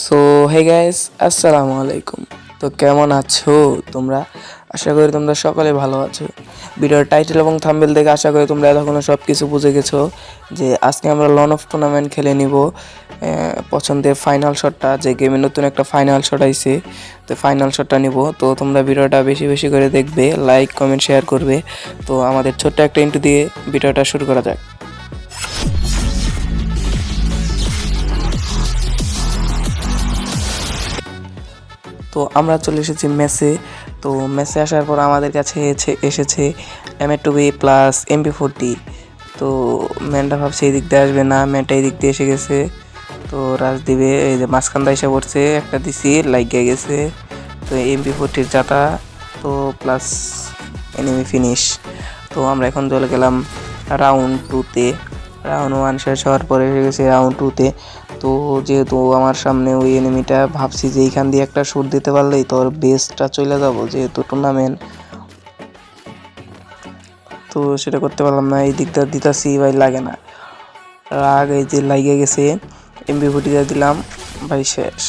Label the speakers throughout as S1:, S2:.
S1: So hey guys, আসসালামু আলাইকুম। তো কেমন আছো তোমরা? আশা করি তোমরা সকলে ভালো আছো। ভিডিওর টাইটেল এবং থাম্বনেল দেখে আশা করি তোমরা এতক্ষণ সব কিছু বুঝে গেছো যে আজকে আমরা লন অফ টুর্নামেন্ট খেলে নিব। পছন্দের ফাইনাল শটটা, যে গেমে নতুন একটা ফাইনাল শট আইছে, তো ফাইনাল শটটা নিব। তো তোমরা ভিডিওটা বেশি বেশি করে দেখবে, লাইক কমেন্ট শেয়ার করবে। তো আমাদের ছোট্ট একটা ইন্ট্রো দিয়ে ভিডিওটা শুরু করা যাক। তো আমরা চলে এসেছি মেসে। তো মেসে আসার পর আমাদের কাছে এসেছে M2B প্লাস MP40। তো ম্যানটা ভাবছে এই দিক দিয়ে আসবে না, ম্যানটা এই দিক দিয়ে এসে গেছে। তো রাজ দিবে, এই যে মাঝখানটা এসে পড়ছে, একটা দিছি লাগিয়ে গেছে। তো MP40 যাতা, তো প্লাস এনিমি ফিনিশ। তো আমরা এখন চলে গেলাম রাউন্ড 2-তে। রাউন্ড 1 শেষ হওয়ার পরে এসে গেছে রাউন্ড 2-তে। তো যেহেতু আমার সামনে ওই এনিমিটা, ভাবছি যে এইখান দিয়ে একটা শুট দিতে পারলেই তোর বেসটা চলে যাব, যেহেতু টুর্নামেন্ট। তো সেটা করতে পারলাম না, এই দিকটা দিতাছি ভাই, লাগে না। রাগ এই যে লাগিয়ে গেছে, MP40 দিলাম ভাই, শেষ।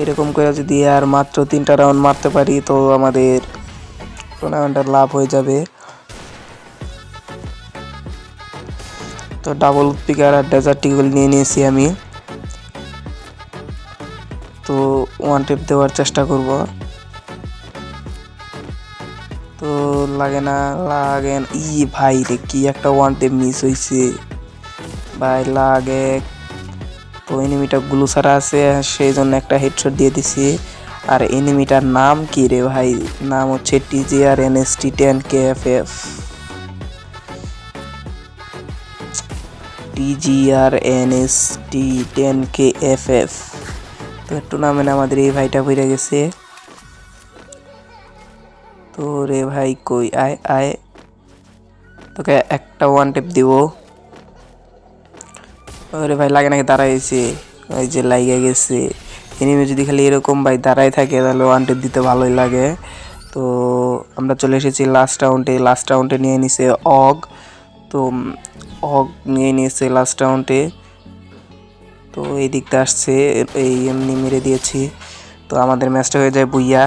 S1: এরকম করে যদি আর মাত্র 3টা রাউন্ড মারতে পারি তো আমাদের টুর্নামেন্টের লাভ হয়ে যাবে। তো ডাবল পিকার আর ডেজার্ট ইগল নিয়ে নিয়েছি আমি। তো ওয়ান টেপ দেওয়ার চেষ্টা করব। তো লাগে না, লাগে না। ভাই রে, কি একটা ওয়ান টেপ মিস হয়েছে ভাই, লাগে। তো এনিমিটা গ্লু ছাড়া আছে, সেই জন্য একটা হেডশট দিয়ে দিছি। আর এনিমিটার নাম কি রে ভাই? নাম হচ্ছে TGR-NST10KFF। TGR-NST10KFF। তো টুর্নামেন্ট আমাদের এই ভাইটা বেড়ে গেছে। তো রে ভাই কই, আয় আয়, তোকে একটা ওয়ান টেপ দিব। ওরে ভাই, লাগে নাকি? দাঁড়াইছে, ওই যে লাগিয়ে গেছে। এনিমি যদি খালি এরকম ভাই দাঁড়ায় থাকে তাহলে ওয়ান টেপ দিতে ভালোই লাগে। তো আমরা চলে এসেছি লাস্ট রাউন্ডে। লাস্ট রাউন্ডে নিয়ে নিছে অগ। তো অগ নিয়ে নিয়েছে লাস্ট রাউন্ডে। তো এই দিকটা আসছে, এই এমনি মেরে দিয়েছি। তো আমাদের ম্যাচটা হয়ে যায় বুইয়া।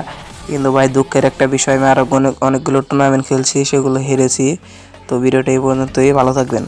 S1: কিন্তু ভাই দুঃখের একটা বিষয়, আমি আরও অনেকগুলো টুর্নামেন্ট খেলছি, সেগুলো হেরেছি। তো ভিডিওটা এই পর্যন্তই, ভালো থাকবেন।